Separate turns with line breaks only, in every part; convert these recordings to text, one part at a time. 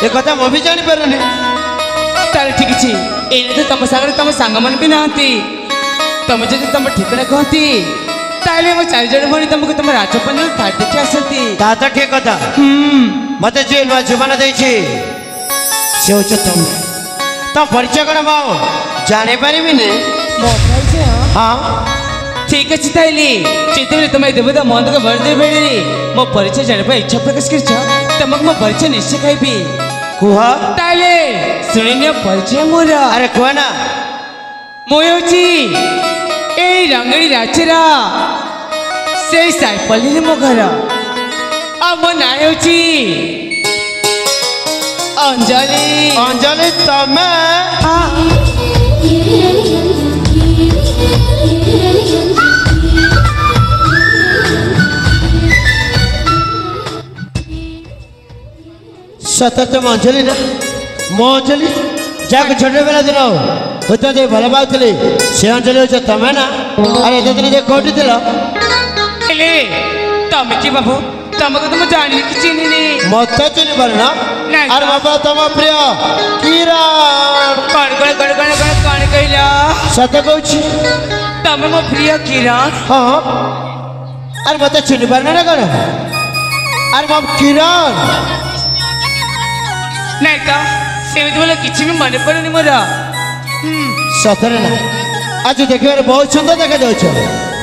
ए कथा मो भी जानी पारुनी
ताले ठीक अछि एने तो तम सागर तम संग मन भी नांती तम जदि तम ठिकना कहती ताले मो चार जण भणी तमको तम राजपन ठाट देखि आसंती
ता तो ठीक कथा मते जे नुआ जुबान देछि से होछ तुम परिचय कण मो जाने पारिबि ने
मो परिचय
हां
ठीक अछि ताइली चितबे तुम देवता मंद के बर्दे बेड़ी मो परिचय जाने पर इच्छा प्रकाश करछ तमक मो परिचय निश्चय कहबी
कुहा
ताले सुनिने परिचय मोर
अरे कुहा ना
मोयोची ए रंगड़ी राचरा से साइपल्ली ने मो घर आ मो नायोची अंजलि
अंजलि तमे सतत अंजलि ना मो अंजलि जाके छोटे बेला दिन होता दे भल पाउथले से अंजलि हो तमे ना अरे एते दिन जे कोठी दिलो
एले तमे की बाबू तमको तुम जानी कि चिनी नी
मत चिनी पर ना अरे बाबा तम प्रिय किरण
कण कहला
सत कहछि
तमे मो प्रिय किरण
हां अरे मत चिनी पर ना कण अरे बाप किरण
नहीं तो सेमित बोले किसी भी मन पड़े नहीं मोरा
सतरे ना आज देखिए बहुत सुंदर देखा जाउछ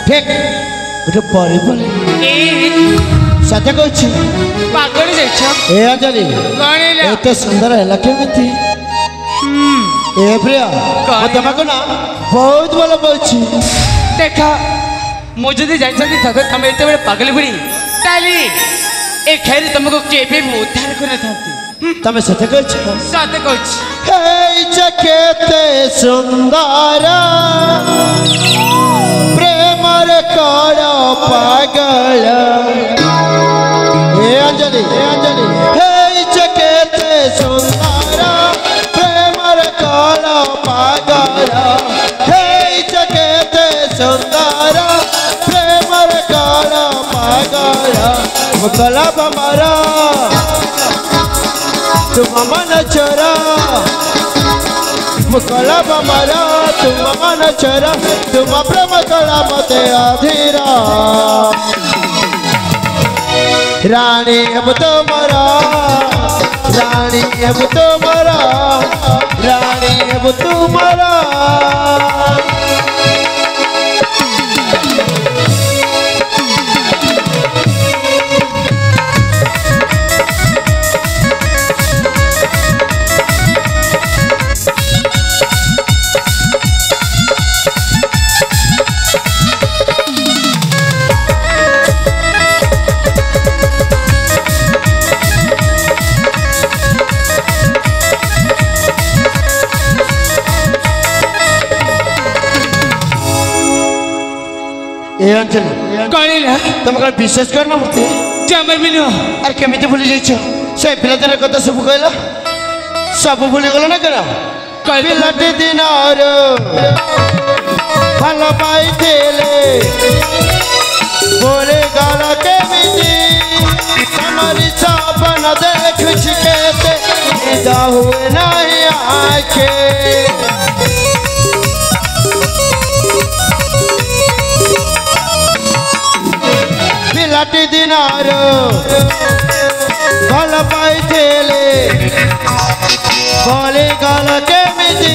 ठीक गोटे परी परी सत्य कहछि
पागल जाइछ
ए अंजलि
गणिला
एते सुंदर है केमिति ए प्रिय मो तमको ना बहुत भल पाउछि
देखा मो जदी जाइछथि थक हम एते बड़े पागल बुड़ी ताली ए खैर तुमको केबे उद्धार करे थांती
तमे सत्य कहछि
सत्य कहछि
हे जकेते सुंदर प्रेम रे करो पागल हे अंजलि हे जकेते सुंदर प्रेम रे करो पागल हे जकेते सुंदर प्रेम रे करो पागल मुकला बमरा तुम मन चरा मुकला बमरा तुम मन चरा तुम प्रेम कला मते अधीरा रानी अब तुम्हारा रानी अब तुम्हारा रानी अब तुम्हारा ए अंजलि
गणिला
तुम कल विश्वास करना मते
जमे मिलो
अरे केमिति भूली जाइछ से पिला दिन कथा सब कहला सब भूली गलो ना करा पिलाटे दिन और भल पाई देले बोले गाला केमिति हमारी सपन देख छिकेते निदा हुए नहीं आके पिलाटी दिनार भल पाई देले बोले गाला केमिति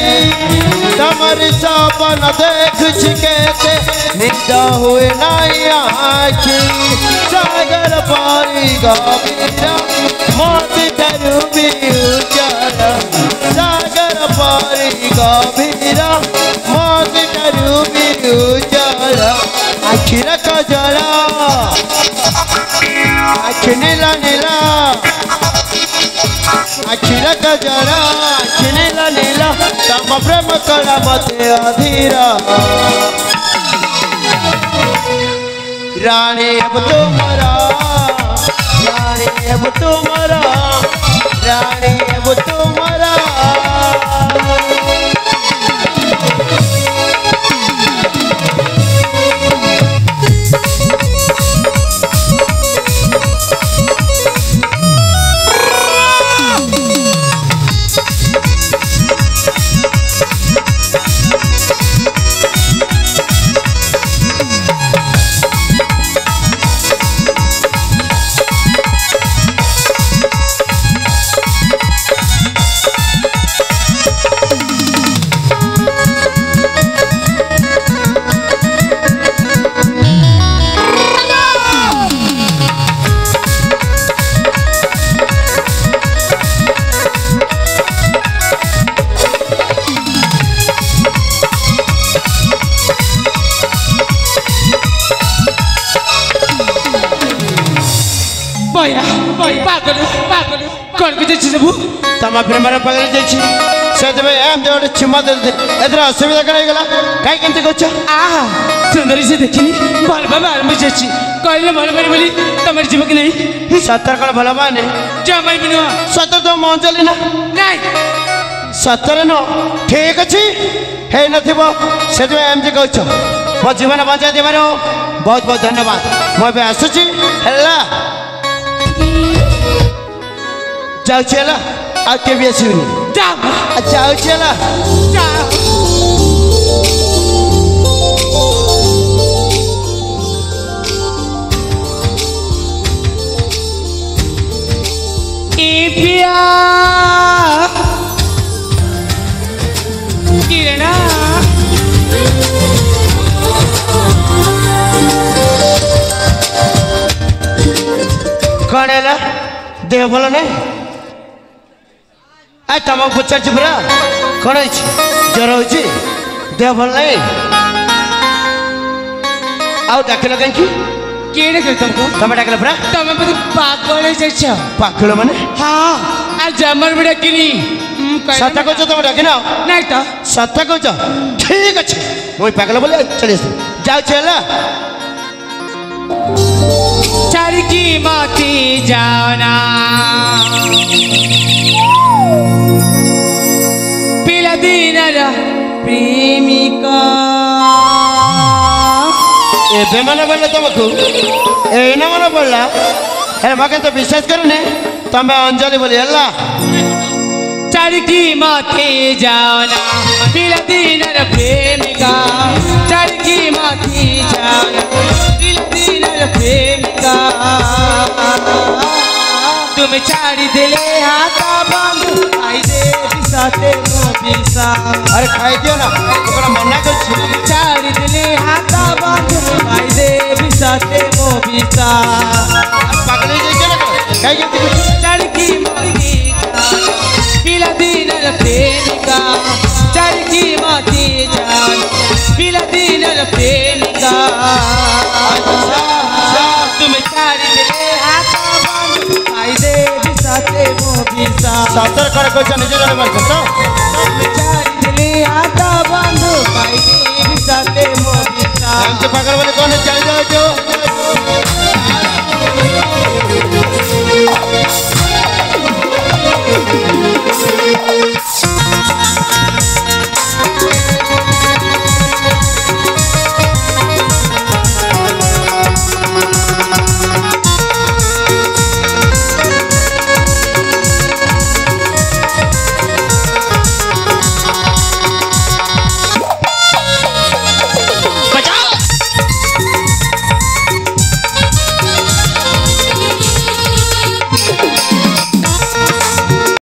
तमरी सपन देख छिकेते निदा हुए नहीं आखी सागर पारी गभीरा मोती डरूबी उजाला सागर पारी गभीरा मोती डरूबी उजाला आखिर कजला आखि नीला नीला आखिर कजला आखि नीला नीला तम प्रेम कला मते अधीरा रानी अब तुम्हारा रानी अब तुम्हारा रानी अब तुम्हारा
ଦେଇଛି ସବୁ
ତମ ପ୍ରେମରେ ପାଗଳ ଯାଇଛି ସେଥିପାଇଁ ଏମିତି ଗୋଟେ ଚୁମା ଦେଲି ଏଥିରେ ଅସୁବିଧା କ'ଣ ହେଇଗଲା କାହିଁ କେମିତି କହୁଛ
ଆହା ସୁନ୍ଦରୀ ସେ ଦେଖିନି ଭଲ ପାଇବା ଆରମ୍ଭ ହେଇଯାଇଛି କହିଲେ ଭଲ ପାରି ବୋଲି ତମର ଯିବ କି ନାହିଁ
ସତରେ କ'ଣ ଭଲ ପାଏନି
ଜମାଇ ବି ନୁହଁ
ସତରେ ତ ମୁଁ ଅଞ୍ଜଳି ନା
ନାଇଁ
ସତରେ ନୁହଁ ଠିକ ଅଛି ହେଇନଥିବ ସେଥିପାଇଁ ଏମିତି କହୁଛ ମୋ ଜୀବନ ବଞ୍ଚାଇ ଦେବାରୁ ବହୁତ ବହୁତ ଧନ୍ୟବାଦ ମୁଁ ଏବେ ଆସୁଛି ହେଲା ଯାଉଛି ହେଲା ଆଉ କେବେ ଆସିବିନି ଯାଉଛି ହେଲା
କିରଣ
କ'ଣ ହେଲା ଦେହ ଭଲ ନାହିଁ ଆ ତମକୁ ପଚାରୁଛି ପୁରା କ'ଣ ହେଇଛି ଜ୍ୱର ହେଉଛି ଦେହ ଭଲ ନାହିଁ ଆଉ ଡାକିଲ କାହିଁକି
କିଏ ଡାକିଲ ତମକୁ
ତମେ ଡାକିଲ ପୁରା
ତମେ ବୋଧେ ପାଗଳ ହେଇଯାଇଛ
ପାଗଳ ମାନେ
ହଁ ଆଉ ଜମର ବି ଡାକିନି
ସତ କହୁଛ ତମେ ଡାକିନ
ନାଇଁ ତ
ସତ କହୁଛ ଠିକ ଅଛି ମୁଁ ପାଗଳ ବୋଲି ଚଳି ଆସିବି ଯାଉଛି ହେଲା
ଛାଡ଼ିକି ମତେ ଯାଅନା ପିଲାଦିନର ପ୍ରେମିକା
ଏବେ ମନେ ପଡ଼ିଲା ତମକୁ ଏଇନା ମନେ ପଡ଼ିଲା ହେଲେ ମତେ ତ ବିଶ୍ୱାସ କରୁନି ତମେ ଅଞ୍ଜଳି ବୋଲି ହେଲା
ଛାଡ଼ିକି ମତେ ଯାଅନା ପିଲାଦିନର ପ୍ରେମିକା ଛାଡ଼ିକି ମତେ ଯାଅନା ପିଲାଦିନର ପ୍ରେମିକା ତୁମେ ଛାଡ଼ିଦେଲେ ହାତ ବନ୍ଧୁ ଖାଇଦେବି ସତେ ମୋ ପିସା
ଆରେ ଖାଇଦିଅ ନା କ'ଣ ମନା କରୁଛି
ଛାଡ଼ିଦେଲେ ହାତ ବନ୍ଧୁ ଖାଇଦେବି ସତେ ମୋ ପିସା
ପାଗଳ ହେଇଯାଇଛ ନା କାହିଁକି
ଛାଡ଼ିକି ମତେ ପିଲାଦିନର ପ୍ରେମିକା ଛାଡ଼ିକି ମତେ ଯାଅନା ପିଲାଦିନର ପ୍ରେମିକା ତୁମେ ଛାଡ଼ିଦେଲେ ହାତ ବନ୍ଧୁ ଖାଇଦେବି ସତେ ମୋ ପିସା
ସତରେ କ'ଣ କହୁଛ ନିଜେ ଜଣେ ମାରିଛ ତ
ତୁମେ ଛାଡ଼ିଦେଲେ ହାତ ବନ୍ଧୁ ଖାଇଦେବି ସତେ ମୋ ପିସା
ଏମିତି ପାଗଳ ବୋଲି କ'ଣ ଚାଲି ଯାଉଛୁ